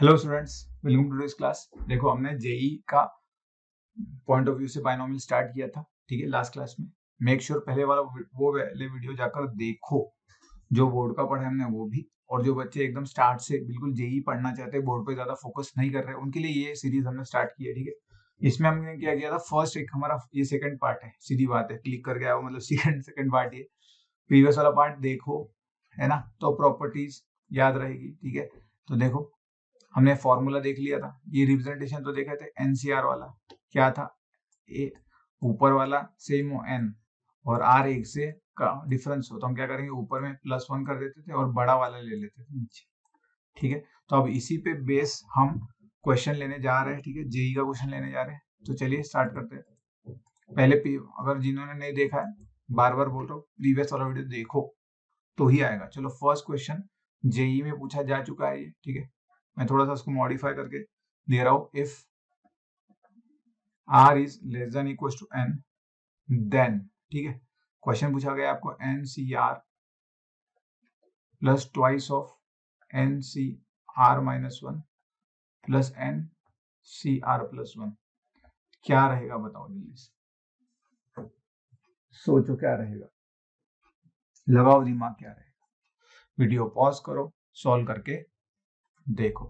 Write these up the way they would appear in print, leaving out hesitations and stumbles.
Hello students, welcome to this class. देखो, हमने JEE का पॉइंट ऑफ व्यू से बायनोमियल स्टार्ट किया था, ठीक है, लास्ट क्लास में। मेक श्योर पहले वाला वो वाले वीडियो जाकर देखो, जो बोर्ड का पढ़ा हमने वो भी। और जो बच्चे एकदम स्टार्ट से बिल्कुल जेई पढ़ना चाहते हैं, बोर्ड पे ज्यादा फोकस नहीं कर रहे, उनके लिए ये सीरीज हमने स्टार्ट की है, ठीक है। इसमें हमने क्या किया था, फर्स्ट एक हमारा ये सेकंड पार्ट है, सीधी बात है, क्लिक करके आओ, मतलब सेकंड पार्ट ये। प्रीवियस वाला पार्ट देखो, है ना, तो प्रॉपर्टीज याद रहेगी, ठीक है। तो देखो, हमने फॉर्मूला देख लिया था, ये रिप्रेजेंटेशन तो देखे थे एनसीआर वाला, क्या था, ए ऊपर वाला सेम हो एन और आर एक से का डिफरेंस हो, तो हम क्या करेंगे, ऊपर में +1 कर देते थे और बड़ा वाला ले लेते थे नीचे, ठीक है। तो अब इसी पे बेस हम क्वेश्चन लेने जा रहे हैं, ठीक है, जेई का क्वेश्चन लेने जा रहे हैं। तो चलिए स्टार्ट करते हैं। पहले अगर जिन्होंने नहीं देखा है, बार बार बोल रहा हूँ, प्रीवियस वाला वीडियो देखो तो ही आएगा। चलो, फर्स्ट क्वेश्चन जेई में पूछा जा चुका है ये, ठीक है। मैं थोड़ा सा उसको मॉडिफाई करके दे रहा हूं। If r is less than equal to n, then, ठीक है, क्वेश्चन पूछा गया आपको NCR plus twice of NCR minus 1 plus NCR plus 1, क्या रहेगा बताओ जल्दी से, सोचो क्या रहेगा, लगाओ दिमाग, क्या रहेगा। वीडियो पॉज करो, सॉल्व करके देखो।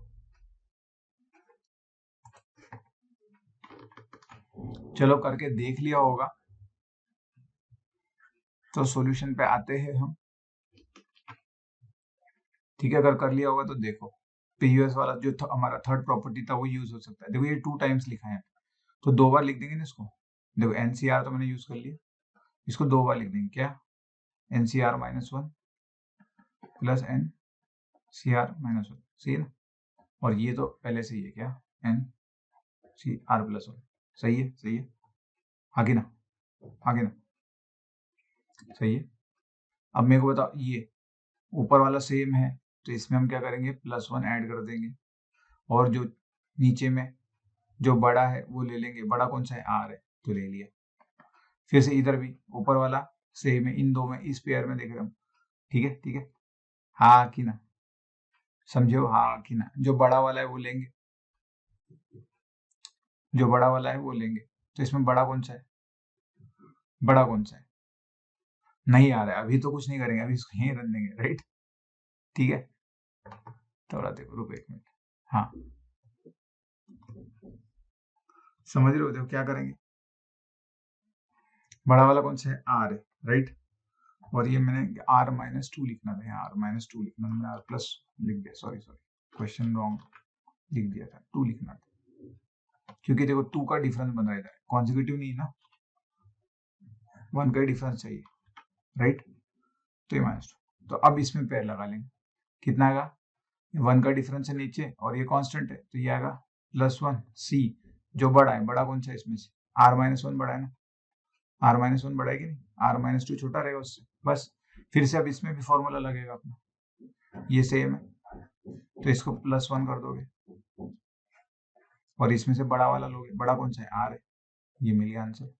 चलो, करके देख लिया होगा तो सॉल्यूशन पे आते हैं हम, ठीक है। अगर कर लिया होगा तो देखो, प्रीवियस वाला जो हमारा थर्ड प्रॉपर्टी था वो यूज हो सकता है। देखो, ये 2 टाइम्स लिखा है, तो 2 बार लिख देंगे ना इसको। देखो, एनसीआर तो मैंने यूज कर लिया, इसको 2 बार लिख देंगे, क्या, NCR minus 1 plus NCR minus 1, सही है ना। और ये तो पहले से ही है, क्या, NCR प्लस 1, सही है, सही है, आगे ना, आगे ना, सही है। अब मेरे को बताओ, ये ऊपर वाला सेम है, तो इसमें हम क्या करेंगे, +1 ऐड कर देंगे, और जो नीचे में जो बड़ा है वो ले लेंगे, बड़ा कौन सा है, आर है, तो ले लिया। फिर से इधर भी ऊपर वाला सेम है, इन दो में, इस पेयर में देख रहे हम, ठीक है, ठीक है, हाँ कि ना, समझो, हाँ कि ना, जो बड़ा वाला है वो लेंगे, जो बड़ा वाला है वो लेंगे। तो इसमें बड़ा कौन सा है, बड़ा कौन सा है, नहीं आ रहा है, अभी तो कुछ नहीं करेंगे, अभी इसको यहीं रन देंगे, राइट, ठीक है। थोड़ा देखो, रुको 1 मिनट, हाँ, समझ रहे हो, देखो क्या करेंगे, बड़ा वाला कौन सा है, आर है, राइट। और ये मैंने आर माइनस 2 लिखना था, यहाँ आर माइनस 2 लिखना था, मैंने आर प्लस लिख दिया, सॉरी सॉरी, क्वेश्चन रॉन्ग लिख दिया था, 2 लिखना था, क्योंकि देखो 2 का डिफरेंस बन रहा है, कॉन्जिक्यूटिव नहीं ना, 1 का डिफरेंस चाहिए, राइट। तो ये -2, तो अब इसमें पेयर लगा लेंगे, कितना आएगा, 1 का डिफरेंस है नीचे और ये कांस्टेंट है, तो ये आएगा +1 सी, जो बड़ा है, बड़ा कौन सा है इसमें से, r-1 बड़ा है ना, r-1 बड़ा है कि नहीं, r-2 छोटा रहेगा उससे, बस। फिर से अब इसमें भी फॉर्मूला लगेगा अपना, ये सेम है, तो इसको +1 कर दोगे और इसमें से बड़ा वाला लोगे, बड़ा कौन सा है, r है, ये मिल गया आंसर,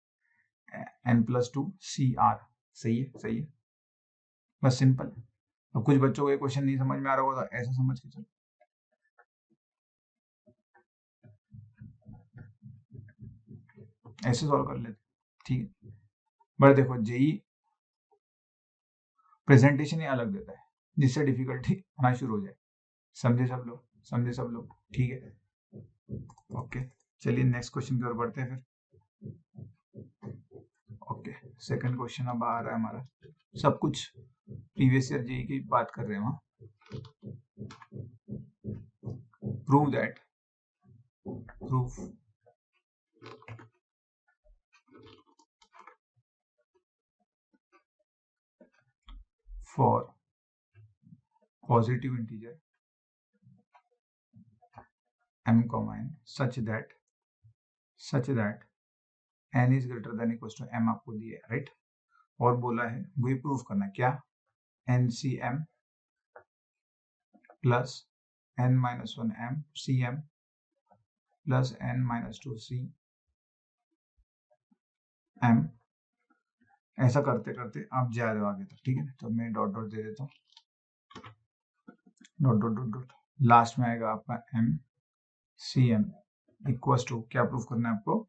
n+2 CR, सही है, सही है, बस सिंपल। अब कुछ बच्चों को ये क्वेश्चन नहीं समझ में आ रहा होगा, तो ऐसा समझ के चलो, ऐसे सॉल्व कर लेते, ठीक है। बट देखो, जेई प्रेजेंटेशन ही अलग देता है, जिससे डिफिकल्टी आना शुरू हो जाए, समझे सब लोग, समझे सब लोग, ठीक है, ओके। चलिए नेक्स्ट क्वेश्चन की ओर बढ़ते हैं फिर। ओके, सेकंड क्वेश्चन अब आ रहा है हमारा, सब कुछ प्रीवियस ईयर जेई की बात कर रहे हैं वहां। Prove that, proof for positive integer m, n such that n is greater than equals to m आपको दिया है, राइट। और बोला है वही प्रूफ करना है, क्या, NCM plus n-1m CM plus n-2 CM, ऐसा करते करते आप जा रहे हो आगे तक, ठीक है। तो मैं डॉट डॉट दे देता हूँ, dot dot dot dot, last में आएगा आपका M C M equals to, क्या प्रूफ करना है आपको,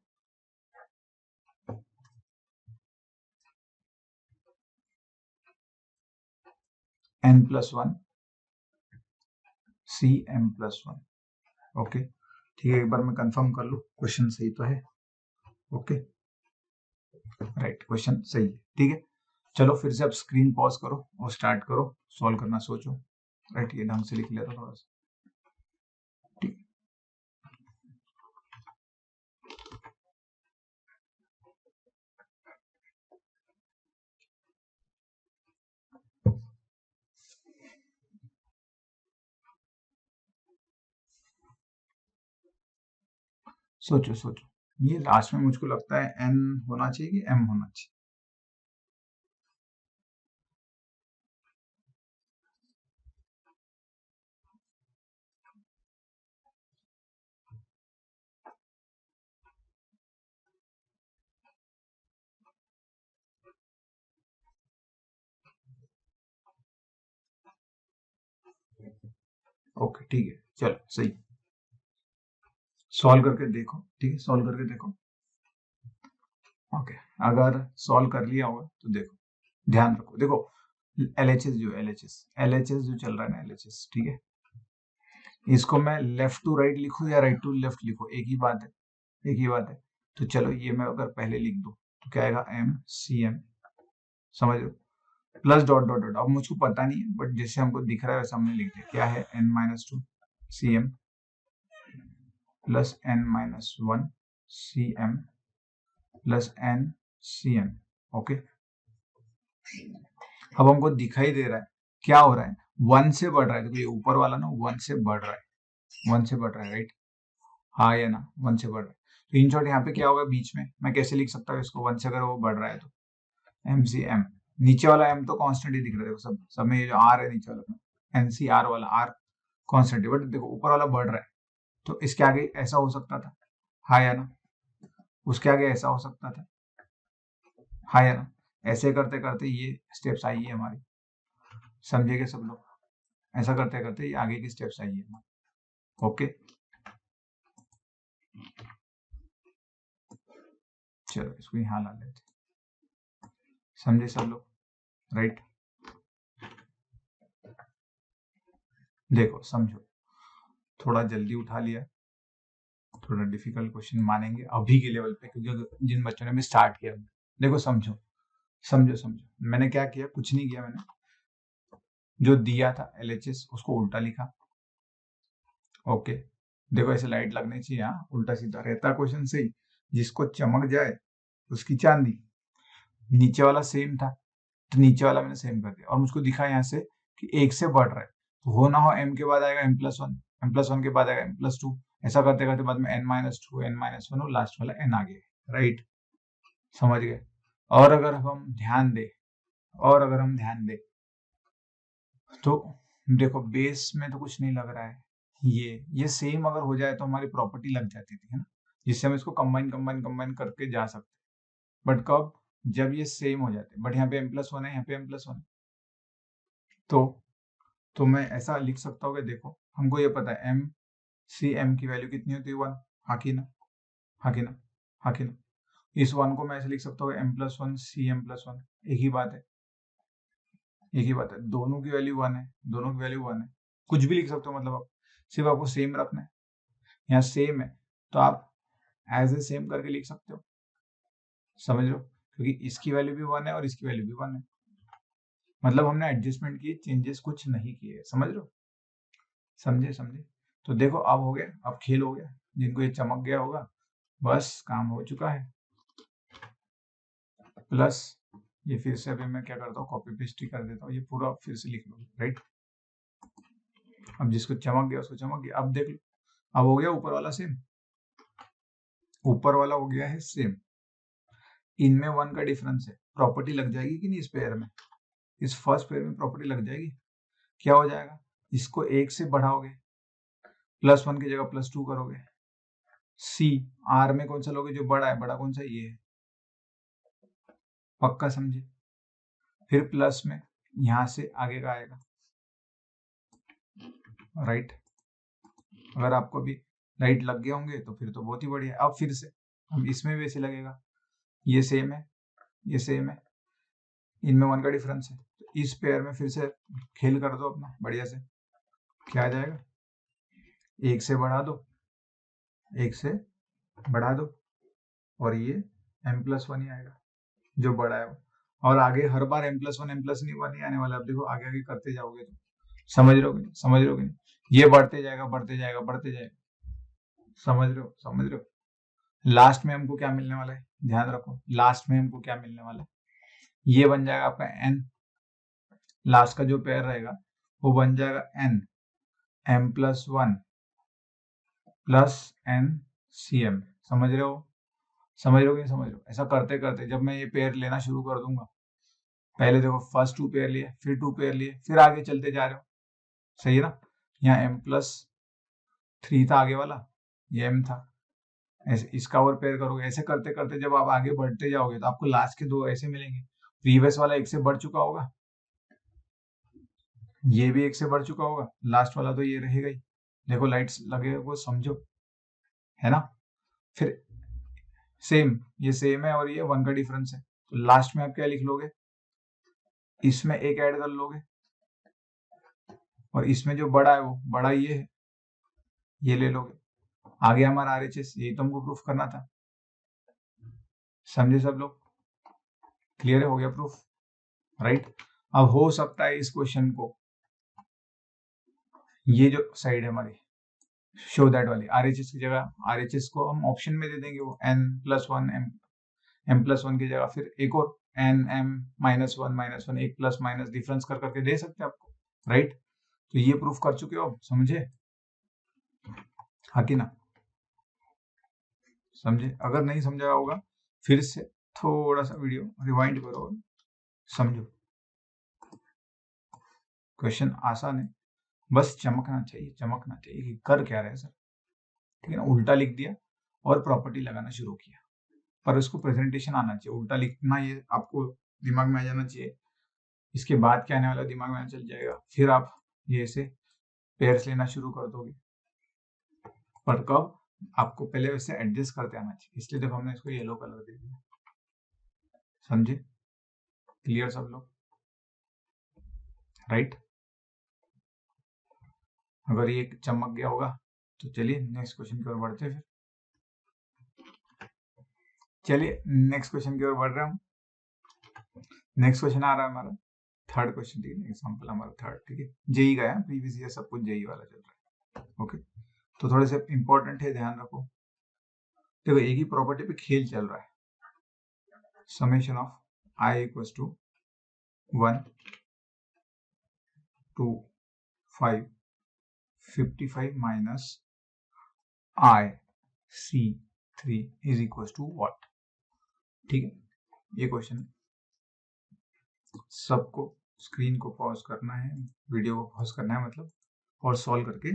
n+1 C M plus one. Okay ठीक है, एक बार मैं कंफर्म कर लूँ क्वेश्चन सही तो है। ओके राइट, क्वेश्चन सही है। ठीक है, चलो फिर से आप स्क्रीन पॉज करो और स्टार्ट करो, सॉल्व करना सोचो। राइट, ये ढंग से लिख लिया था थोड़ा सा। ठीक, सोचो सोचो, ये लास्ट में मुझको लगता है एन होना चाहिए कि एम होना चाहिए। ओके ठीक है, चलो सही, सॉल्व करके देखो। ठीक है, सॉल्व करके देखो। ओके, अगर सॉल्व कर लिया होगा तो देखो, ध्यान रखो, देखो एल एच एस जो चल रहा है ना, एल, ठीक है, इसको मैं लेफ्ट टू राइट लिखूं या राइट टू लेफ्ट लिखूं, एक ही बात है, एक ही बात है। तो चलो ये मैं अगर पहले लिख दूं तो क्या आएगा, एम सी एम, समझ लो, प्लस डॉट डॉट डॉट। अब मुझको पता नहीं है, बट जैसे हमको दिख रहा है वैसे हमने लिख दिया, क्या है, n-2 C M plus n-1 C M plus n C M. Okay, अब हमको दिखाई दे रहा है क्या हो रहा है, 1 से बढ़ रहा है, देखो ये ऊपर वाला ना 1 से बढ़ रहा है, 1 से बढ़ रहा है, राइट, हाँ या ना, 1 से बढ़ रहा है। तो इन शॉर्ट यहाँ पे क्या होगा बीच में, मैं कैसे लिख सकता हूँ इसको, 1 से अगर वो बढ़ रहा है तो एम सी एम, नीचे वाला एम तो कांस्टेंट ही दिख रहा है, देखो सब सब में ये जो आर है नीचे वाला एन सी आर वाला आर कांस्टेंट है, बट देखो ऊपर वाला बढ़ रहा है, तो इसके आगे ऐसा हो सकता था, हाँ या ना, उसके आगे ऐसा हो सकता था, हाँ या ना, ऐसे करते करते ये स्टेप्स आई है हमारी, समझेंगे सब लोग, ऐसा करते करते ये आगे की स्टेप्स आई है हमारी। ओके चलो इसको यहाँ ला लेते, समझे सब लोग, राइट, देखो समझो, थोड़ा जल्दी उठा लिया, थोड़ा डिफिकल्ट क्वेश्चन मानेंगे अभी के लेवल पे, क्योंकि जिन बच्चों ने भी स्टार्ट किया, देखो समझो समझो समझो, मैंने क्या किया, कुछ नहीं किया, मैंने जो दिया था एलएचएस उसको उल्टा लिखा। ओके, देखो ऐसे लाइट लगनी चाहिए, हाँ उल्टा सीधा रहता क्वेश्चन सही, जिसको चमक जाए उसकी चांदी। नीचे वाला सेम था तो नीचे वाला मैंने सेम कर दिया, और मुझको दिखा यहाँ से कि 1 से बढ़ रहा है, तो हो ना हो m के बाद आएगा m+1, m+1 के बाद आएगा m+2, ऐसा करते करते बाद में n-2 n-1 और लास्ट वाला n आ गया, राइट, समझ गए। और अगर हम ध्यान दें, और अगर हम ध्यान दें तो देखो बेस में तो कुछ नहीं लग रहा है, ये सेम अगर हो जाए तो हमारी प्रॉपर्टी लग जाती थी, है ना, जिससे हम इसको कंबाइन कंबाइन कंबाइन करके जा सकते, बट कब, जब ये सेम हो जाते, बट यहाँ पे m+1 है, यहाँ पे m+1 है, तो मैं ऐसा लिख सकता हूँ कि देखो हमको ये पता है एम सी एम की वैल्यू कितनी होती है, 1, हाँ की ना, हाँ की ना, हाँ की ना, इस 1 को मैं ऐसे लिख सकता हूँ m+1 सी m+1, एक ही बात है, एक ही बात है, दोनों की वैल्यू 1 है, दोनों की वैल्यू 1 है, कुछ भी लिख सकते हो, मतलब आप सिर्फ आपको सेम रखना है, यहाँ सेम है तो आप एज ए सेम करके लिख सकते हो, समझ लो, क्योंकि इसकी वैल्यू भी 1 है और इसकी वैल्यू भी 1 है, मतलब हमने एडजस्टमेंट किए, चेंजेस कुछ नहीं किए, समझ लो, समझे समझे। तो देखो अब हो गया, अब खेल हो गया, जिनको ये चमक गया होगा बस काम हो चुका है। प्लस ये फिर से अभी मैं क्या करता हूँ, कॉपी पेस्ट ही कर देता हूँ, ये पूरा फिर से लिख लो, राइट, अब जिसको चमक गया उसको चमक गया, अब देख लो, अब हो गया ऊपर वाला सेम, ऊपर वाला हो गया है सेम, इनमें 1 का डिफरेंस है, प्रॉपर्टी लग जाएगी कि नहीं इस पेयर में, इस फर्स्ट पेयर में प्रॉपर्टी लग जाएगी, क्या हो जाएगा, इसको 1 से बढ़ाओगे, +1 की जगह +2 करोगे, सी आर में कौन सा लोगे, जो बड़ा है, बड़ा कौन सा, ये है, पक्का समझे, फिर प्लस में यहां से आगे का आएगा, राइट, अगर आपको भी लाइट लग गए होंगे तो फिर तो बहुत ही बढ़िया। अब फिर से अब इसमें भी ऐसे लगेगा, ये सेम है, ये सेम है, इनमें 1 का डिफरेंस है, तो इस पेयर में फिर से खेल कर दो अपना बढ़िया से। क्या आ जाएगा, 1 से बढ़ा दो, 1 से बढ़ा दो, और ये m+1 ही आएगा जो बड़ा है वो। और आगे हर बार m+1 m+1 ही आने वाला है। अब देखो आगे आगे करते जाओगे तो समझ रहे हो कि नहीं, समझ रहे हो कि नहीं, ये बढ़ते जाएगा बढ़ते जाएगा बढ़ते जाएगा, समझ रहे हो, समझ रहे हो। लास्ट में हमको क्या मिलने वाला है, ध्यान रखो, लास्ट में हमको क्या मिलने वाला है, ये बन जाएगा आपका n, लास्ट का जो पेयर रहेगा वो बन जाएगा n, m+1 plus n cm। समझ रहे हो, समझ रहे हो कि नहीं समझ रहे हो। ऐसा करते करते जब मैं ये पेयर लेना शुरू कर दूंगा, पहले देखो फर्स्ट 2 पेयर लिए, फिर 2 पेयर लिए, फिर आगे चलते जा रहे हो, सही है ना। यहाँ m+3 था आगे वाला, ये m था, ऐसे इसका और पेयर करोगे, ऐसे करते करते जब आप आगे बढ़ते जाओगे तो आपको लास्ट के 2 ऐसे मिलेंगे। प्रीवियस वाला 1 से बढ़ चुका होगा, ये भी 1 से बढ़ चुका होगा, लास्ट वाला तो ये रहेगा ही। देखो लाइट्स लगे वो समझो, है ना। फिर सेम, ये सेम है और ये 1 का डिफरेंस है, तो लास्ट में आप क्या लिख लोगे, इसमें 1 ऐड कर लोगे, और इसमें जो बड़ा है वो बड़ा ये है, ये ले लोगे। आगे हमारा RHS, यही तो हमको प्रूफ करना था। समझे सब लोग, क्लियर हो गया प्रूफ, राइट। अब हो सकता है इस क्वेश्चन को, ये जो साइड है हमारी शो दैट वाली, RHS की जगह RHS को हम ऑप्शन में दे देंगे, वो n+1 m+1 की जगह फिर एक और n m-1 एक प्लस माइनस डिफरेंस कर करके दे सकते हैं आपको, राइट। तो ये प्रूफ कर चुके हो, समझे, हाँ कि ना, समझे। अगर नहीं समझा होगा फिर से थोड़ा सा वीडियो रिवाइंड करो और समझो। क्वेश्चन आसान है, बस चमकना चाहिए, चमकना चाहिए कि कर क्या रहे सर, ठीक है ना। उल्टा लिख दिया और प्रॉपर्टी लगाना शुरू किया, पर उसको प्रेजेंटेशन आना चाहिए। उल्टा लिखना ये आपको दिमाग में आ जाना चाहिए, इसके बाद क्या आने वाला दिमाग में चल जाएगा, फिर आप ये ऐसे पेयर्स लेना शुरू कर दोगे। पर कब, आपको पहले वैसे एडजस्ट करते आना चाहिए, इसलिए देखो हमने इसको येलो कलर दे दिया, समझे, क्लियर सब लोग, राइट। अगर ये चमक गया होगा तो चलिए नेक्स्ट क्वेश्चन की ओर बढ़ते हैं। फिर चलिए नेक्स्ट क्वेश्चन की ओर बढ़ रहे हैं हम। नेक्स्ट क्वेश्चन आ रहा है हमारा थर्ड क्वेश्चन, ठीक है, एग्जांपल हमारा थर्ड, ठीक है, जेई का है, प्रीवियस ईयर सब कुछ जेई वाला चल रहा है, ओके। तो थोड़े से इंपॉर्टेंट है, ध्यान रखो। देखो एक ही प्रॉपर्टी पे खेल चल रहा है, summation of i equals to 1 to 5 55 minus i c3 is equals to what, ठीक है। ये क्वेश्चन सबको स्क्रीन को पॉज करना है, वीडियो को पॉज करना है मतलब, और सॉल्व करके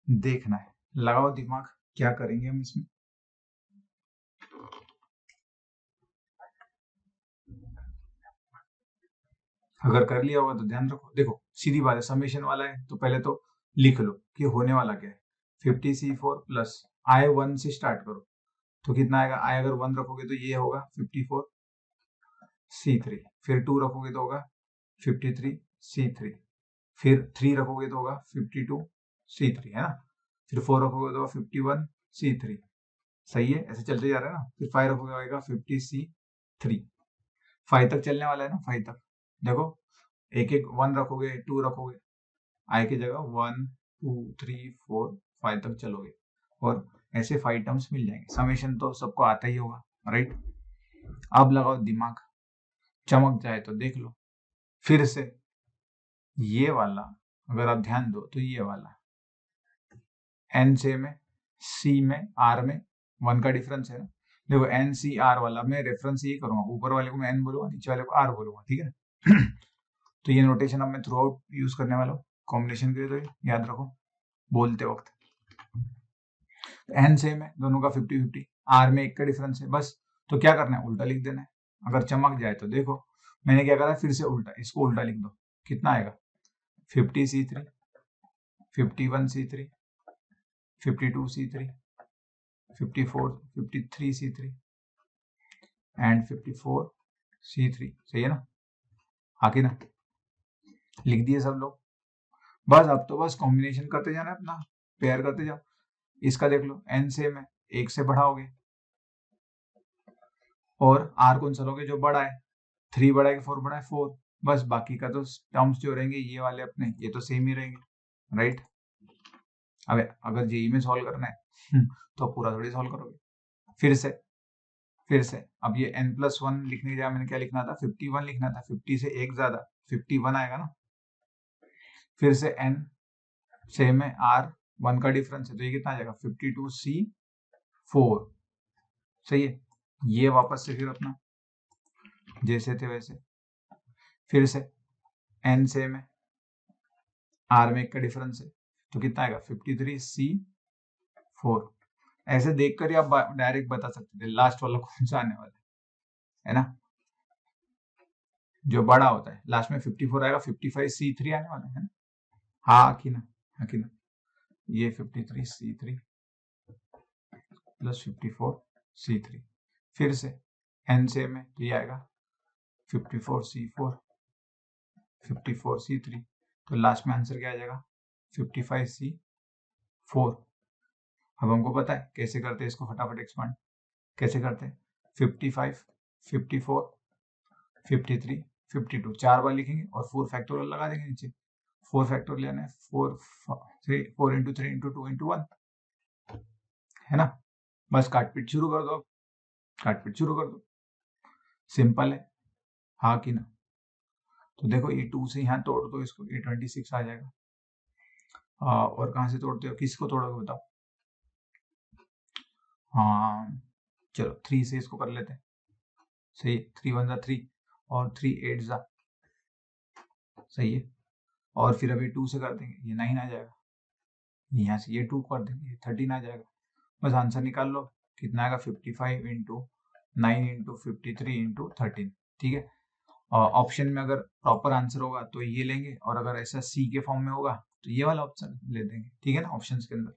देखना है। लगाओ दिमाग, क्या करेंगे हम इसमें। अगर कर लिया होगा तो ध्यान रखो, देखो सीधी बात है, समेशन वाला है तो पहले तो लिख लो कि होने वाला क्या है। 50c4 प्लस i1 से स्टार्ट करो तो कितना आएगा, i अगर 1 रखोगे तो ये होगा 54c3, फिर 2 रखोगे तो होगा 53c3, फिर 3 रखोगे तो होगा 52c3, है ना। फिर 4 रखोगे तो होगा 51c3, सही है, ऐसे चलते जा रहा है ना। फिर 5 रखोगे आएगा 50c3, 5 तक चलने वाला है ना, 5 तक। देखो एक एक 1 रखोगे 2 रखोगे, आई की जगह 1 2 3 4 5 तक चलोगे और ऐसे 5 टर्म्स मिल जाएंगे। समेशन तो सबको आता ही होगा, राइट। अब लगाओ दिमाग, चमक जाए तो देख लो। फिर से ये वाला अगर आप ध्यान दो तो ये वाला एन से में सी में आर में 1 का डिफरेंस है ना। देखो एन सी आर वाला मैं रेफरेंस ये करूंगा, ऊपर वाले को मैं एन बोलूंगा, नीचे वाले को आर बोलूंगा, ठीक है। तो ये नोटेशन अब मैं थ्रू आउट यूज करने वाला हूँ कॉम्बिनेशन के लिए, तो याद रखो बोलते वक्त। एन सेम है दोनों का 50-50, आर में 1 का डिफरेंस है बस, तो क्या करना है, उल्टा लिख देना है। अगर चमक जाए तो देखो मैंने क्या करा, फिर से उल्टा, इसको उल्टा लिख दो, कितना आएगा 50c3 51c3 52c3, 53c3 and 54c3। सही है ना? आगे ना लिख दिए सब लोग। बस अब तो बस कॉम्बिनेशन करते जाना, अपना पेयर करते जाओ। इसका देख लो, n सेम है, 1 से बढ़ाओगे, और r कौन सा लोगे जो बड़ा है, 3 बड़ा है कि 4 बड़ा है, 4। बस बाकी का तो टर्म्स जो रहेंगे ये वाले अपने, ये तो सेम ही रहेंगे, राइट। अब अगर जेई में सॉल्व करना है तो पूरा थोड़ी सॉल्व करोगे। फिर से अब ये n+1 लिखने के, मैंने क्या लिखना था, 51 लिखना था, 50 से 1 ज्यादा 51 आएगा ना। फिर से n सेम है, r 1 का डिफरेंस है, तो ये कितना आ जाएगा, 52c4। सही है। ये वापस से फिर अपना जैसे थे वैसे, फिर से n सेम है, r में 1 का डिफरेंस है, तो कितना आएगा, 53c4। ऐसे देखकर ही आप डायरेक्ट बता सकते थे लास्ट वाला कौन सा आने वाला है ना। जो बड़ा होता है लास्ट में 54 आएगा, 55c3 आने वाला है ना। हाँ कि ना, हाँ कि ना। ये 53c3 प्लस 54c3, फिर से n सेम है, तो ये आएगा 54c4, 54c3, तो लास्ट में आंसर क्या आ जाएगा, 55c4। अब हमको पता है कैसे करते हैं इसको, फटाफट एक्सपांड कैसे करते हैं। 55, 54, 53, 52 4 बार लिखेंगे और 4 फैक्टोरियल लगा देंगे नीचे। 4 फैक्टोरियल लेना है, 4 into 3 into 2 into 1 है ना। बस काटपीट शुरू कर दो, अब काटपीट शुरू कर दो, सिंपल है, हाँ कि ना। तो देखो ये 2 से यहाँ तोड़ दो इसको, ये 26 आ जाएगा। और कहाँ से तोड़ते हो, किसको तोड़ोगे बताओ। हाँ चलो 3 से इसको कर लेते हैं। सही है, 3 1 3 और 3 8 जा, सही है। और फिर अभी 2 से कर देंगे, ये 9 आ जाएगा, यहाँ से ये 2 कर देंगे, 13 आ जाएगा। बस आंसर निकाल लो, कितना आएगा, 55 इंटू 9 इंटू 53 इंटू 13। ठीक है। ऑप्शन में अगर प्रॉपर आंसर होगा तो ये लेंगे, और अगर ऐसा सी के फॉर्म में होगा तो ये वाला ऑप्शन ले देंगे। ठीक है ना, ऑप्शंस के अंदर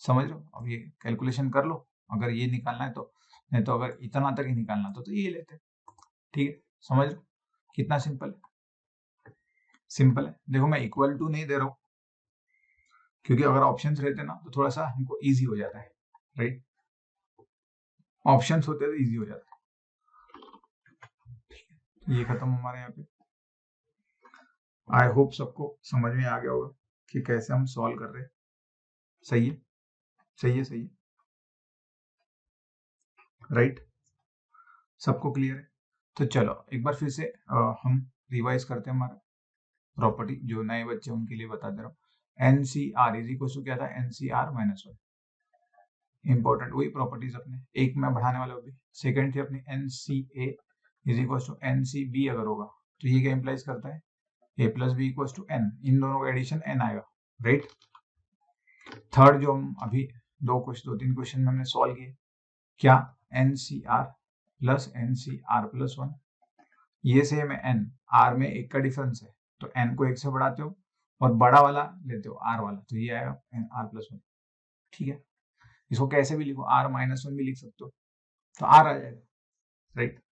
समझ लो। अब ये कैलकुलेशन कर लो, अगर ये निकालना है तो, नहीं तो अगर इतना तक ही निकालना तो ये लेते हैं। ठीक है, समझ लो कितना सिंपल है। सिंपल है, देखो मैं इक्वल टू नहीं दे रहा हूँ, क्योंकि अगर ऑप्शंस रहते ना तो थोड़ा सा हमको इजी हो जाता है, राइट। ऑप्शंस होते तो इजी हो जाता है। ये खत्म हमारे यहाँ पे। आई होप सबको समझ में आ गया होगा कि कैसे हम सॉल्व कर रहे हैं। सही है, सही है, सही है, राइट। सबको क्लियर है। तो चलो एक बार फिर से हम रिवाइज करते हैं हमारा प्रॉपर्टी, जो नए बच्चे उनके लिए बता दे रहा हूँ। NCR इज इक्वल टू क्या था, NCR माइनस 1। इंपॉर्टेंट वही प्रॉपर्टीज अपने, एक में बढ़ाने वाला भी। सेकंड थी अपनी NCA is equal to NCB, अगर होगा तो ये क्या इंप्लाइज करता है, A plus B equal to N, इन दोनों का एडिशन N आएगा, राइट। थर्ड जो हम अभी 2-3 क्वेश्चन में हमने सॉल्व किए, क्या, NCR प्लस NCR प्लस 1, ये सेम है n, r में 1 का डिफरेंस है, तो n को 1 से बढ़ाते हो और बड़ा वाला लेते हो r वाला, तो ये आएगा r प्लस 1। ठीक है, इसको कैसे भी लिखो, r माइनस 1 भी लिख सकते हो, तो r आ जाएगा, राइट।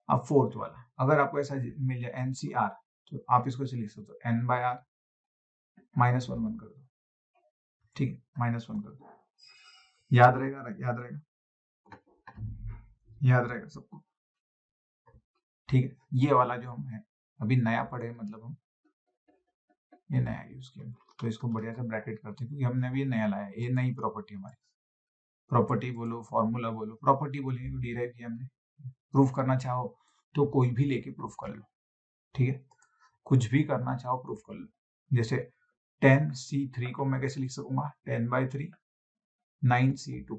अब फोर्थ वाला, अगर आपको ऐसा मिल जाए NCR, तो आप इसको ऐसे लिख सकते हो, n बाय r माइनस 1 कर दो। ठीक है, माइनस 1 कर दो, याद रहेगा, याद रहेगा, याद रहेगा सबको। ठीक है, ये वाला जो हम है अभी नया पढ़े, मतलब हम ये नया यूज किया, तो इसको बढ़िया से ब्रैकेट करते हैं, क्योंकि हमने भी ये नया लाया है, ये नई प्रॉपर्टी हमारी। प्रॉपर्टी बोलो, फॉर्मूला बोलो, प्रॉपर्टी बोलेंगे तो डिराइव किया हमने। प्रूफ करना चाहो तो कोई भी लेके प्रूफ कर लो, ठीक है, कुछ भी करना चाहो प्रूफ कर लो। जैसे 10c3 को मैं कैसे लिख सकूंगा, 10/3 9c2।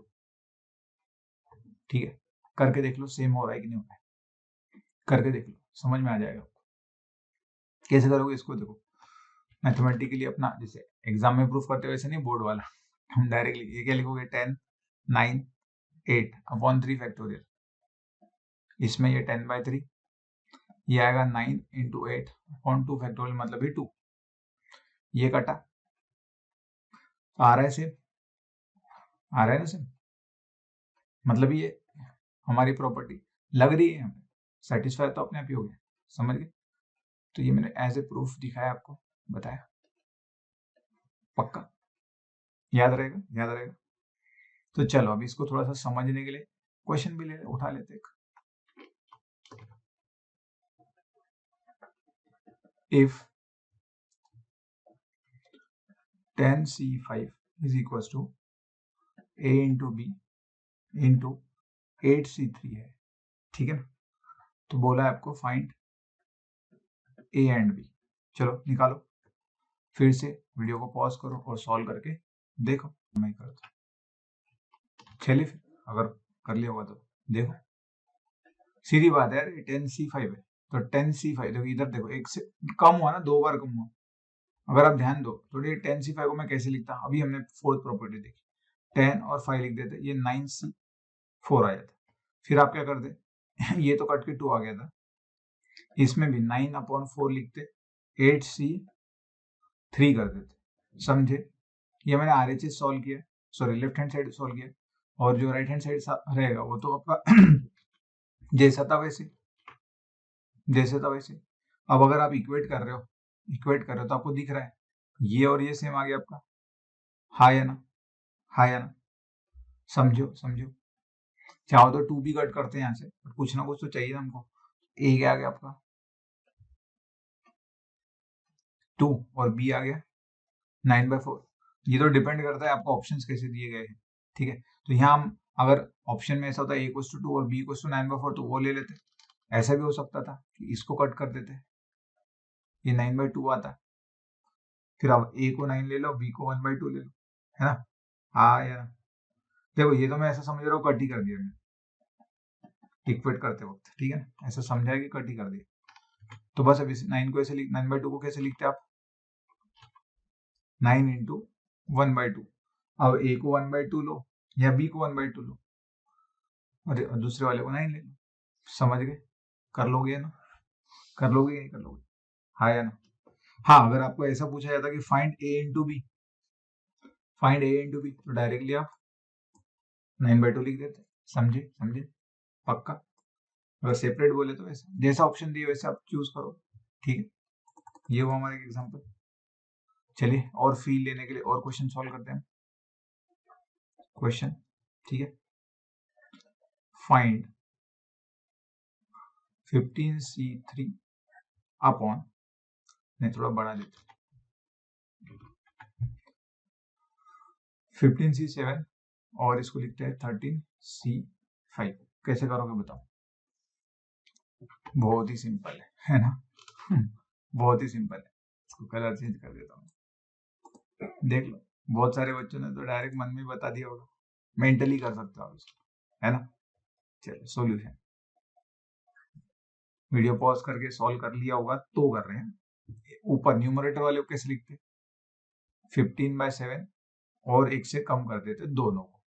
ठीक है, करके देख लो सेम हो रहा है कि नहीं हो रहा है, करके देख लो, समझ में आ जाएगा। कैसे करोगे इसको, देखो मैथमेटिकली अपना, जैसे एग्जाम में प्रूफ करते वैसे नहीं, बोर्ड वाला हम डायरेक्टली ये क्या लिखोगे, 10 9 8 अपॉन 3 फैक्टोरियल, इसमें ये 10/3, ये आएगा 9 इंटू 8 अपॉन 2 फैक्टोरियल, मतलब ये 2, ये कटा, तो आ रहा है सेम, आ रहा है ना सर? मतलब ये हमारी प्रॉपर्टी लग रही है हमें, सेटिस्फाई तो अपने आप ही हो गया, समझ गए? तो ये मैंने एज ए प्रूफ दिखाया आपको, बताया, पक्का याद रहेगा, याद रहेगा। तो चलो अभी इसको थोड़ा सा समझने के लिए क्वेश्चन भी उठा लेते हैं। If tan C5 is equals to A into B into 8C3 है, ठीक है ना? तो बोला है आपको फाइंड A एंड B। चलो निकालो, फिर से वीडियो को पॉज करो और सॉल्व करके देखो। मैं करता हूँ, चलिए फिर अगर कर लिया होगा तो देखो, सीधी बात है यार, 10C5 है तो 10C5 देखो, इधर देखो, एक से कम हुआ ना, 2 बार कम हुआ। अगर आप ध्यान दो तो ये 10C5 को मैं कैसे लिखता, अभी हमने फोर्थ प्रॉपर्टी देखी, 10 और 5 लिख देते, ये 9C4 आ जाता। फिर आप क्या करते ये तो कट के 2 आ गया था, इसमें भी 9/4 लिखते, 8C3 कर देते, समझे? ये मैंने RHS सॉल्व किया, sorry left hand side solve किया, और जो राइट हैंड साइड रहेगा वो तो आपका जैसा था वैसे, जैसे था वैसे। अब अगर आप इक्वेट कर रहे हो, तो आपको दिख रहा है ये और ये सेम आ गया आपका, हाँ या ना, हाँ या ना, समझो समझो। चाहो तो 2 भी कट करते हैं यहाँ से, कुछ ना कुछ तो चाहिए हमको। ए क्या आ गया आपका 2 और बी आ गया 9/4। ये तो डिपेंड करता है आपको ऑप्शंस कैसे दिए गए हैं, ठीक है? तो यहाँ हम अगर ऑप्शन में ऐसा होता है A=2 और B=9/4 तो वो ले लेते, ऐसा भी हो सकता था कि इसको कट कर देते, ये 9/2 आता, फिर आप A को 9 ले लो, B को 1/2 ले लो, है ना? हाँ यार देखो, ये तो मैं ऐसा समझ रहा हूँ कट ही कर दिया मैंने इक्वेट करते वक्त, ठीक है ना? ऐसा समझा कि कट ही कर दिया। तो बस अभी 9 को ऐसे 9/2 को कैसे लिखते आप, 9 इंटू 1/2। अब A को 1/2 लो या B को 1/2 लो और दूसरे वाले को 9 ले लो, समझ गए? कर लोगे ना, कर लोगे नहीं कर लोगे, हाँ या ना? हाँ, अगर आपको ऐसा पूछा जाता कि find A into B, find A into B, तो डायरेक्टली आप 9/2 लिख देते, समझे समझे, पक्का? अगर सेपरेट बोले तो वैसे, जैसा ऑप्शन दिए वैसे आप चूज करो, ठीक है? ये वो हमारा एग्जांपल। चलिए और फील लेने के लिए और क्वेश्चन सॉल्व करते हैं, क्वेश्चन, ठीक है? फाइंड 15C3 अपॉन, नहीं थोड़ा बढ़ा देते, 15C7 और इसको लिखते हैं 13C5। कैसे करोगे बताओ? बहुत ही सिंपल है ना? बहुत ही सिंपल है। इसको कलर चेंज कर देता हूँ, देख लो, बहुत सारे बच्चों ने तो डायरेक्ट मन में बता दिया होगा, मेंटली कर सकते हो इसको, है ना? चलो सॉल्यूशन, वीडियो पॉज करके सॉल्व कर लिया होगा तो कर रहे हैं। ऊपर न्यूमरेटर वाले को कैसे लिखते, 15/7 और 1 से कम कर देते दोनों को,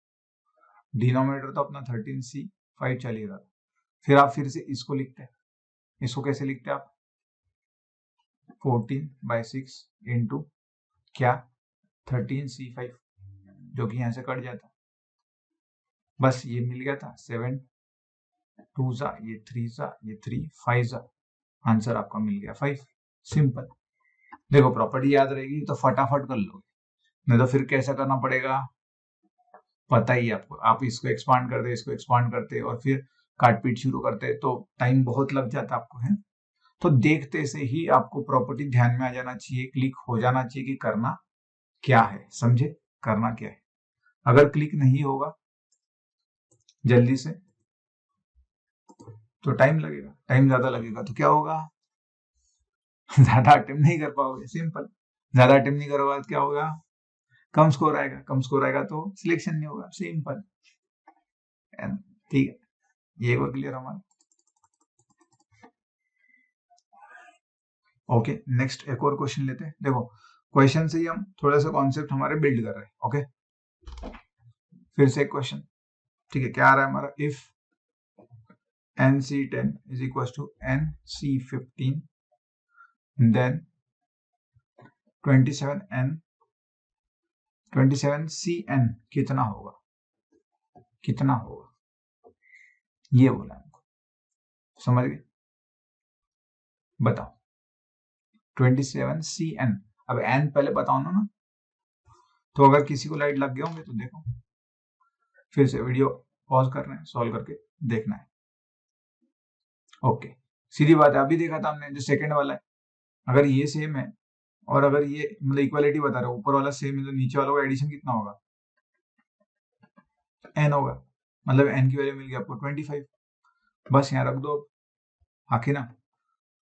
डिनोमिनेटर तो अपना 13C5 चलेगा, फिर आप फिर से इसको लिखते हैं, इसको कैसे लिखते हैं आप, 14/6 इंटू क्या 13C5, जो कि यहां से कट जाता, बस ये मिल गया था, 7 2 सा, ये 3 सा, ये 3 5 सा, आंसर आपका मिल गया 5। सिंपल। देखो प्रॉपर्टी याद रहेगी तो फटाफट कर लो, नहीं तो फिर कैसा करना पड़ेगा, पता ही है आपको, आप इसको एक्सपांड करते, इसको एक्सपांड करते और फिर काटपीट शुरू करते तो टाइम बहुत लग जाता आपको, है? तो देखते से ही आपको प्रॉपर्टी ध्यान में आ जाना चाहिए, क्लिक हो जाना चाहिए कि करना क्या है, समझे? करना क्या है। अगर क्लिक नहीं होगा जल्दी से तो टाइम लगेगा, टाइम ज्यादा लगेगा तो क्या होगा, ज्यादा अटेम्प्ट नहीं कर पाओगे, सिंपल। ज्यादा अटेम्प्ट नहीं करोगे तो क्या होगा, कम स्कोर आएगा, कम स्कोर आएगा तो सिलेक्शन नहीं होगा, सिंपल, ठीक है? ये वो क्लियर हमारा। ओके, नेक्स्ट एक और क्वेश्चन लेते हैं। देखो क्वेश्चन से ही हम थोड़ा सा कॉन्सेप्ट हमारे बिल्ड कर रहे हैं, ओके? फिर से एक क्वेश्चन, ठीक है? क्या आ रहा है हमारा, if NC10 is equals to NC15 then 27CN कितना होगा? कितना होगा, ये बोला हमको, समझ गए? बताओ 27cn। अब n पहले बताओ ना, तो अगर किसी को लाइट लग गए होंगे तो देखो, फिर से वीडियो पॉज कर रहे हैं, सॉल्व करके देखना है। ओके, सीधी बात है, अभी देखा था हमने जो सेकंड वाला है, अगर ये सेम है और अगर ये मतलब इक्वालिटी बता रहा है, ऊपर वाला सेम है तो नीचे वालों का एडिशन कितना होगा, n होगा, मतलब n की वैल्यू मिल गई आपको 25, बस यहाँ रख दो अब, आखिर ना।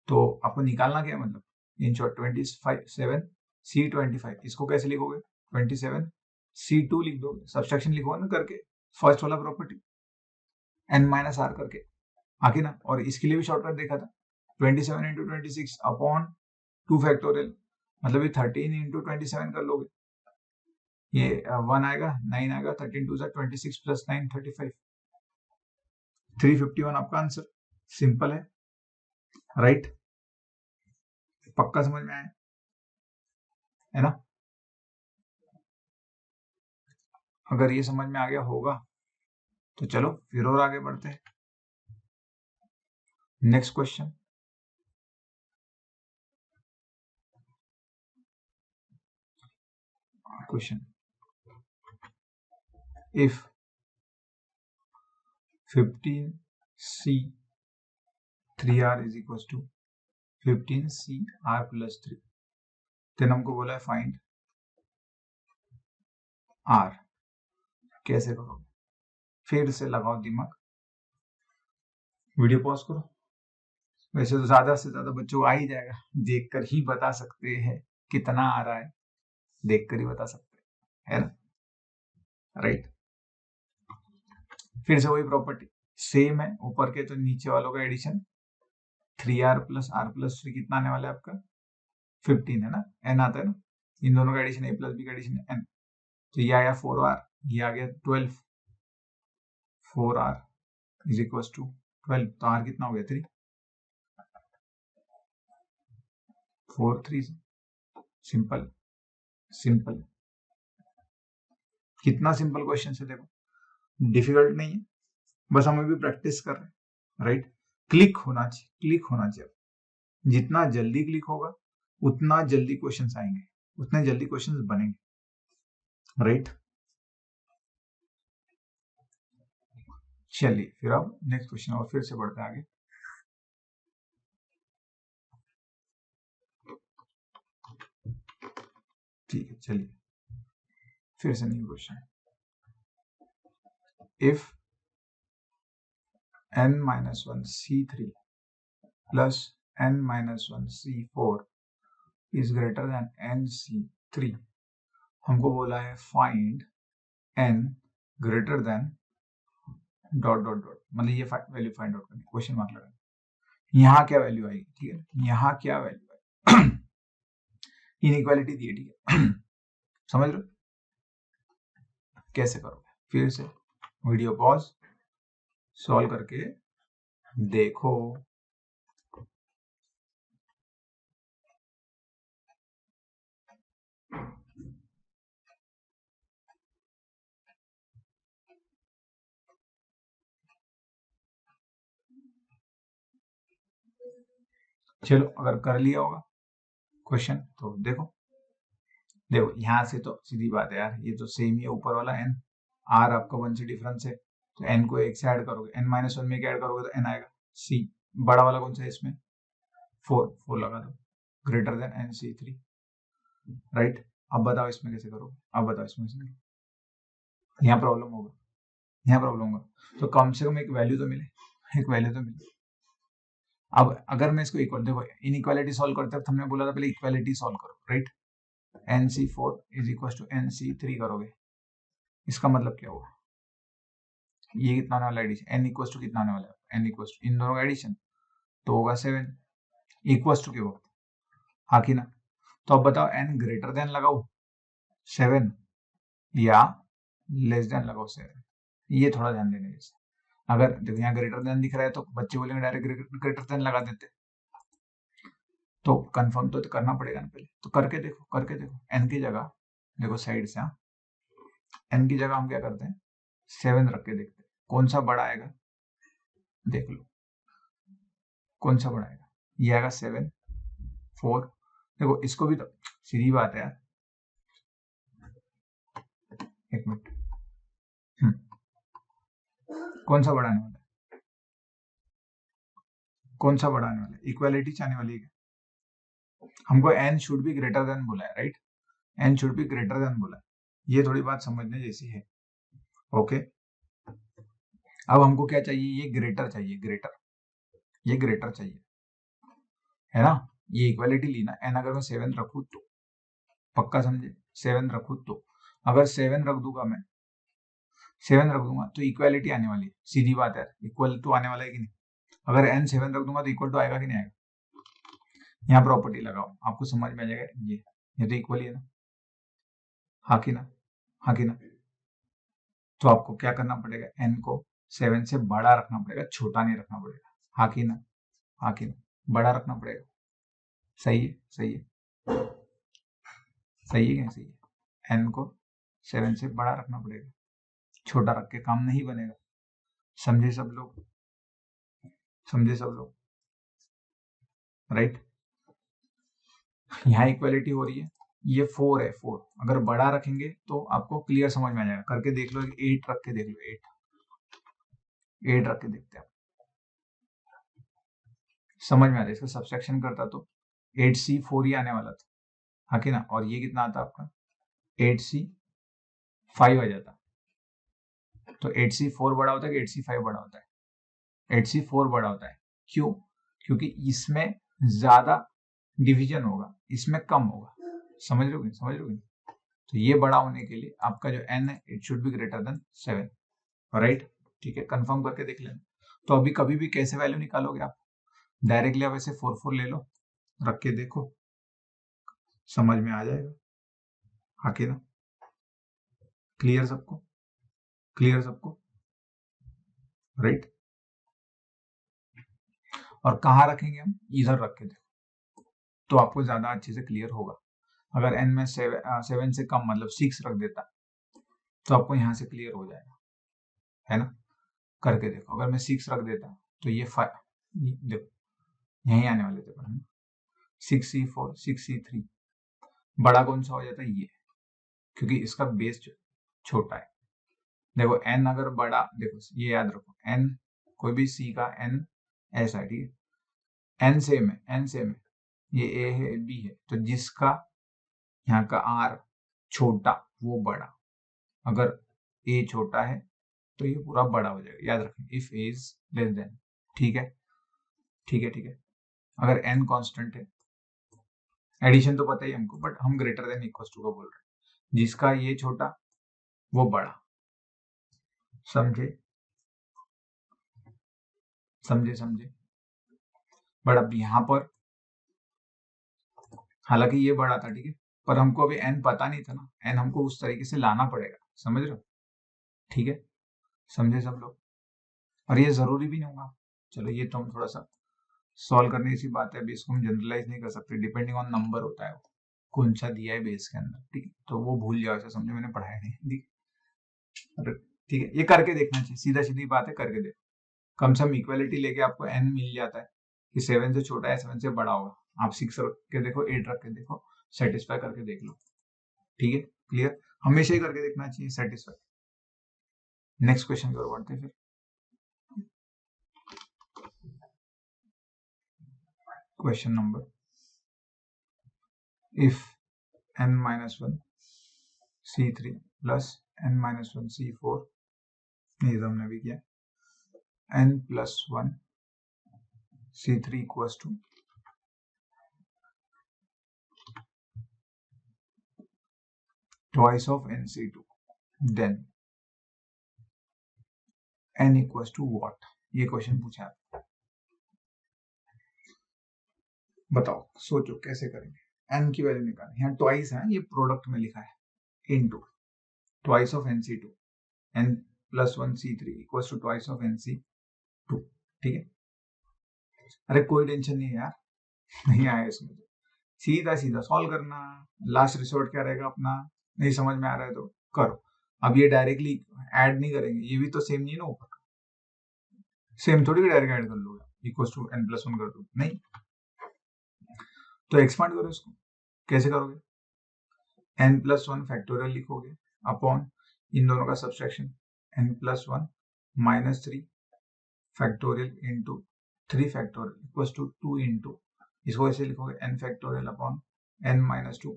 तो आपको निकालना क्या है, मतलब इन शॉर्ट 27 C25, इसको कैसे लिखोगे, 27 C2 लिख दोगे, सब्सट्रैक्शन लिखोगे ना करके, फर्स्ट वाला प्रॉपर्टी n माइनस आर करके, आखिर ना। और इसके लिए भी शॉर्टकट देखा था, 27 इंटू 26 अपॉन 2 फैक्टोरियल, मतलब ये 13 इंटू 27 कर लोगे, ये 1 आएगा, 9 आएगा, 13 2 26 प्लस 9 35, 351 आपका आंसर। सिंपल है, राइट? पक्का समझ में आया है ना? अगर ये समझ में आ गया होगा तो चलो फिर और आगे बढ़ते हैं। Next question, question if 15C3R is equals to 15CR plus 3, then हमको बोला है फाइंड R। कैसे करोगे, फिर से लगाओ दिमाग, वीडियो पॉज करो। वैसे तो ज्यादा से ज्यादा बच्चों को आ ही जाएगा, देखकर ही बता सकते हैं कितना आ रहा है, देखकर ही बता सकते हैं, है ना, राइट? फिर से वही प्रॉपर्टी सेम है, ऊपर के तो नीचे वालों का addition, 3R plus R plus 3 कितना आने वाला है आपका, 15 है ना, n आता है ना, इन दोनों का एडिशन a प्लस b का एडिशन है n, तो ये आया 4R, ये आ गया 12, 4R इज इक्वल टू 12, तो R कितना हो गया 3, 4 3, सिंपल सिंपल। कितना सिंपल क्वेश्चन है, देखो डिफिकल्ट नहीं है, बस हम अभी प्रैक्टिस कर रहे हैं, राइट? क्लिक होना चाहिए, क्लिक होना चाहिए, जितना जल्दी क्लिक होगा उतना जल्दी क्वेश्चंस आएंगे, उतने जल्दी क्वेश्चंस बनेंगे, राइट? चलिए फिर अब नेक्स्ट क्वेश्चन और फिर से बढ़ते हैं आगे। ठीक है, चलिए फिर से new question, if n-1 C3 plus n-1 C4 is greater than n C3, हमको बोला है find n greater than dot dot dot, मतलब ये वैल्यू फाइंड आउट करनी, क्वेश्चन मार्क लगाना, यहाँ क्या वैल्यू आएगी, ठीक है, यहाँ क्या वैल्यू आएगी, इनइक्वालिटी दी है, ठीक है, समझ लो कैसे करोगे, फिर से वीडियो पॉज, सॉल्व करके देखो। चलो अगर कर लिया होगा क्वेश्चन तो देखो, देखो यहाँ से तो सीधी बात है यार, ये तो सेम ही है, ऊपर वाला n, r आपका 1 से डिफरेंस है, तो n को 1 से ऐड करोगे, n-1 में ऐड करोगे तो n आएगा, c बड़ा वाला कौन सा है इसमें, 4 लगा दो, greater than n C3, right? अब बताओ इसमें कैसे करोगे, अब बताओ इसमें कैसे करोगे, यहाँ प्रॉब्लम होगा, यहाँ प्रॉब्लम होगा, तो कम से कम एक वैल्यू तो मिले, एक वैल्यू तो मिले। अब अगर मैं इसको इक्वल, देखो इनइक्वालिटी सॉल्व करते वक्त हमने बोला था पहले इक्वालिटी सॉल्व करो, right? NC4 is equal to NC3 करोगे, इसका मतलब क्या हुआ, ये कितना आने वाला एडिशन, n इक्वल टू कितना आने वाला है, n इक्वल टू इन दोनों का एडिशन तो होगा 7, इक्वल टू के वक्त, हाँ कि ना? तो अब बताओ n ग्रेटर देन लगाओ 7 या लेस देन लगाओ 7, ये थोड़ा ध्यान देने जैसे, अगर देखो यहाँ ग्रेटर देन दिख रहा है तो बच्चे बोलेंगे डायरेक्ट ग्रेटर देन लगा देते, तो कंफर्म तो करना पड़ेगा ना पहले, तो करके देखो, करके देखो, n की जगह देखो साइड से, n की जगह हम क्या करते हैं, 7 रख के देखते हैं कौन सा बड़ा आएगा। देख लो कौन सा बड़ा आएगा। ये आएगा 7 4। देखो इसको भी तो सीधी बात है यार, एक मिनट। कौन सा बढ़ाने वाला है, कौन सा बढ़ाने वाला है, इक्वालिटी चाहने वाली है क्या? हमको n should be greater than बोला है, right, n should be greater than बोला है। ये थोड़ी बात समझने जैसी है। ओके, अब हमको क्या चाहिए, ये ग्रेटर चाहिए, ग्रेटर, ये ग्रेटर चाहिए, है ना। ये इक्वालिटी ली ना, n अगर मैं 7 रखू तो, पक्का समझे, 7 रखू तो, अगर 7 रख दूंगा मैं, 7 रख दूंगा तो इक्वालिटी आने वाली है, सीधी बात है, इक्वल टू आने वाला है कि नहीं। अगर n 7 रख दूंगा तो इक्वल टू आएगा कि नहीं आएगा। यहाँ प्रॉपर्टी लगाओ, आपको समझ में आ जाएगा। ये तो इक्वल ही है ना, हाँ कि ना, हाँ कि ना। तो आपको क्या करना पड़ेगा, n को 7 से बड़ा रखना पड़ेगा, छोटा नहीं रखना पड़ेगा, हाँ कि ना, हाँ कि ना, बड़ा रखना पड़ेगा। सही है, सही है, सही है, सही है। n को 7 से बड़ा रखना पड़ेगा, छोटा रख के काम नहीं बनेगा। समझे सब लोग, समझे सब लोग, राइट। यहाँ इक्वालिटी हो रही है, ये 4 है, 4 अगर बड़ा रखेंगे तो आपको क्लियर समझ में आ जाएगा। करके देख लो, 8 रख के देख लो, 8 रख के देखते हैं, समझ में आ रहा है। इसका सब्सट्रैक्शन करता तो 8c 4 ही आने वाला था, हाँ कि ना। और ये कितना आता आपका, 8c 5 आ जाता। तो 8c 4 बड़ा होता है कि 8c 5 बड़ा होता है, 8c 4 बड़ा होता है। क्यों, क्योंकि इसमें ज्यादा डिवीजन होगा, इसमें कम होगा। समझ रहे हो, समझ रहे हो। तो ये बड़ा होने के लिए आपका जो n है, it should be greater than 7, right. ठीक है, कंफर्म करके देख लेना। तो अभी कभी भी कैसे वैल्यू निकालोगे आप, डायरेक्टली आप ऐसे 4 4 ले लो, रख के देखो, समझ में आ जाएगा, हाँ कि ना। क्लियर सबको, क्लियर सबको, राइट। और कहाँ रखेंगे हम, इधर रख के देखो तो आपको ज्यादा अच्छे से क्लियर होगा। अगर n में 7 से कम मतलब 6 रख देता तो आपको यहाँ से क्लियर हो जाएगा, है ना। करके देखो, अगर मैं 6 रख देता तो ये 5, देखो यही आने वाले थे पर 6c4 6c3, बड़ा कौन सा हो जाता है, ये, क्योंकि इसका बेस छोटा है। देखो n अगर बड़ा, देखो ये याद रखो, n कोई भी c का n ऐसा है, ठीक है, n सेम है, n सेम है, ये a है b है, तो जिसका यहाँ का r छोटा वो बड़ा, अगर a छोटा है तो ये पूरा बड़ा हो जाएगा, याद रखें, if a is less then, ठीक है, ठीक है, ठीक है। अगर n कांस्टेंट है, एडिशन तो पता ही हमको, बट हम ग्रेटर देन इक्वल टू का बोल रहे हैं, जिसका ये छोटा वो बड़ा, समझे, समझे, समझे। बट अब यहाँ पर हालांकि ये बड़ा था, ठीक है, पर हमको अभी n पता नहीं था ना, n हमको उस तरीके से लाना पड़ेगा, समझ रहे हो, ठीक है, समझे सब लोग। और ये जरूरी भी नहीं होगा, चलो ये तो हम थोड़ा सा सॉल्व करने की बात है, अभी इसको हम जनरलाइज नहीं कर सकते, डिपेंडिंग ऑन नंबर होता है वो कौन सा दिया है बेस के अंदर, ठीक है, तो वो भूल जाओ, ऐसा समझो मैंने पढ़ाया नहीं, ठीक है। ये करके देखना चाहिए, सीधा सीधी बात है, करके देखो, कम से कम इक्वालिटी लेके आपको n मिल जाता है कि 7 से छोटा है 7 से बड़ा होगा। आप 6 रख के देखो, 8 रख के देखो, सेटिस्फाई करके देख लो, ठीक है, क्लियर। हमेशा ही करके देखना चाहिए, सेटिस्फाई। नेक्स्ट क्वेश्चन की ओर बढ़ते हैं फिर। Question number, if n minus 1 c3 plus n minus 1 c4, ये तो हमने भी किया, n plus 1 c3 equals to twice of nc2, then n equals to what, ये क्वेश्चन पूछा है, बताओ, सोचो कैसे करेंगे। n की वैल्यू निकालें, यहाँ ट्वाइस है, ये प्रोडक्ट में लिखा है, into twice of nc2, n plus 1 c3 equals to twice of nc2, ठीक है। अरे कोई टेंशन नहीं है यार, नहीं आया इसमें तो सीधा सीधा सॉल्व करना, लास्ट रिसोर्ट क्या रहेगा अपना, नहीं समझ में आ रहा है तो करो। अब ये डायरेक्टली ऐड नहीं करेंगे, ये भी तो सेम नहीं है ना, ऊपर सेम थोड़ी डायरेक्ट ऐड कर लोगे इक्वल टू n+1 कर दो, नहीं। तो एक्सपांड करो इसको, कैसे करोगे, n+1 फैक्टोरियल लिखोगे अपॉन इन दोनों का subtraction n+1 -3 factorial into 3 factorial equal to 2 into, इसको ऐसे लिखोगे n factorial upon n-2।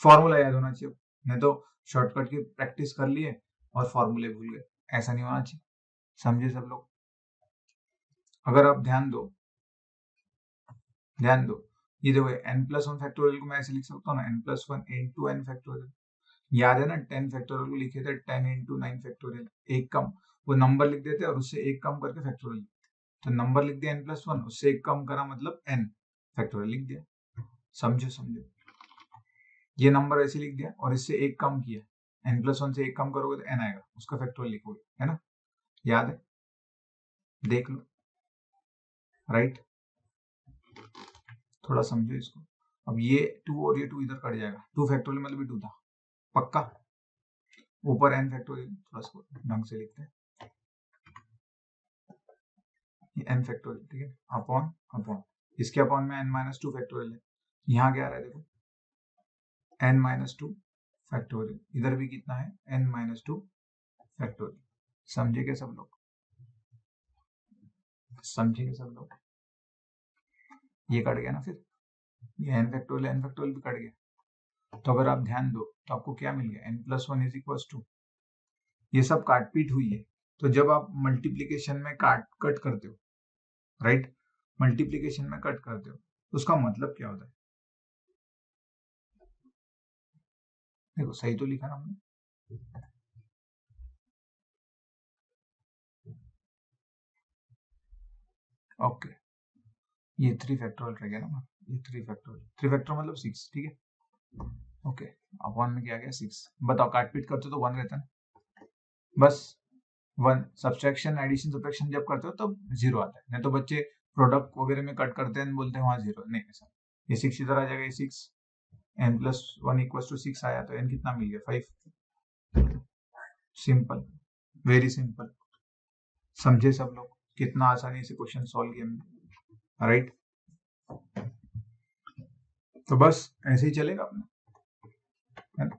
Formula याद होना चाहिए, नहीं तो शॉर्टकट की प्रैक्टिस कर लिए और फॉर्मूले भूल गए, ऐसा नहीं होना चाहिए, समझे सब लोग। अगर आप ध्यान दो ये देखो n+1 फैक्टोरियल को मैं ऐसे लिख सकता हूँ ना, n+1 इंटू n फैक्टोरियल, याद है ना 10 फैक्टोरियल को लिखे थे 10 इंटू 9 फैक्टोरियल, एक कम वो नंबर लिख देते और उससे एक कम करके फैक्टोरियल, तो नंबर लिख दिया n+1, उससे एक कम करा मतलब n फैक्टोरियल लिख दिया, समझो। ये नंबर ऐसे लिख दिया और इससे एक कम किया, n+1 से एक कम करोगे तो n आएगा, उसका फैक्टोरियल लिखोगे, है ना, याद है, देख लो, राइट। थोड़ा समझो इसको। अब ये 2 और ये 2 इधर कट जाएगा, 2 फैक्टोरियल मतलब ये 2 था पक्का, ऊपर n फैक्टोरियल, थोड़ा सा ढंग से लिखते हैं, ये n फैक्टोरियल, ठीक है, अपॉन इसके अपॉन में n-2 फैक्टोरियल है, यहाँ क्या आ रहा है देखो n-2 फैक्टोरियल, इधर भी कितना है n-2 फैक्टोरियल, समझे क्या सब लोग, ये कट गया ना, फिर ये n फैक्टोरियल भी कट गया, तो अगर आप ध्यान दो तो आपको क्या मिल गया, n+1 इज इक्वल टू, ये सब काट पीट हुई है, तो जब आप मल्टीप्लीकेशन में कट करते हो, राइट, मल्टीप्लीकेशन में कट करते हो तो उसका मतलब क्या होता है, देखो सही तो लिखा ना हमने, ओके, ये 3 फैक्टोरियल रह गया ना, ये 3 फैक्टोरियल मतलब 6, ठीक है, ओके, अपॉन में क्या गया 6, बताओ काट पीट करते हो तो 1 रहता है, बस 1, सब्सट्रैक्शन एडिशन सब्सट्रैक्शन जब करते हो तब 0 आता है, नहीं तो बच्चे प्रोडक्ट वगैरह में कट करते हैं बोलते हैं वहां 0, नहीं ऐसा, ये 6 इधर आ जाएगा, ये 6 n+1 इक्वल टू 6 आया तो n कितना मिल गया 5, सिंपल, वेरी सिंपल, समझे सब लोग, कितना आसानी से क्वेश्चन सॉल्व किया हमने, राइट। तो बस ऐसे ही चलेगा अपना, है ना।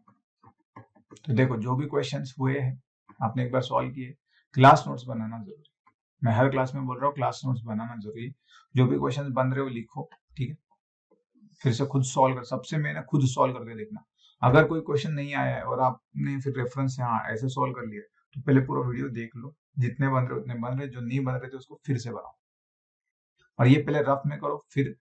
तो देखो जो भी क्वेश्चंस हुए हैं आपने एक बार सॉल्व किए, क्लास नोट्स बनाना जरूरी, मैं हर क्लास में बोल रहा हूँ क्लास नोट्स बनाना जरूरी, जो भी क्वेश्चंस बन रहे हो लिखो, ठीक है, फिर से खुद सॉल्व कर, सबसे मेन है खुद सॉल्व करके देखना, अगर कोई क्वेश्चन नहीं आया है और आपने फिर रेफरेंस से हाँ ऐसे सॉल्व कर लिया तो पहले पूरा वीडियो देख लो, जितने बन रहे उतने बन रहे, जो नहीं बन रहे थे उसको फिर से बनाओ, और ये पहले रफ में करो, फिर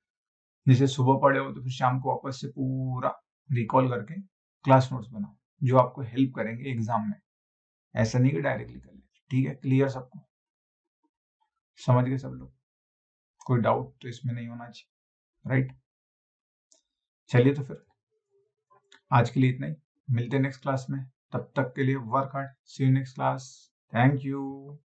जैसे सुबह पढ़े हो तो फिर शाम को वापस से पूरा रिकॉल करके क्लास नोट्स बनाओ, जो आपको हेल्प करेंगे एग्जाम में, ऐसा नहीं कि डायरेक्टली कर ले, ठीक है, क्लियर सबको, समझ गए सब लोग, कोई डाउट तो इसमें नहीं होना चाहिए, राइट। चलिए तो फिर आज के लिए इतना ही, मिलते हैं नेक्स्ट क्लास में, तब तक के लिए work hard, see you next class, thank you.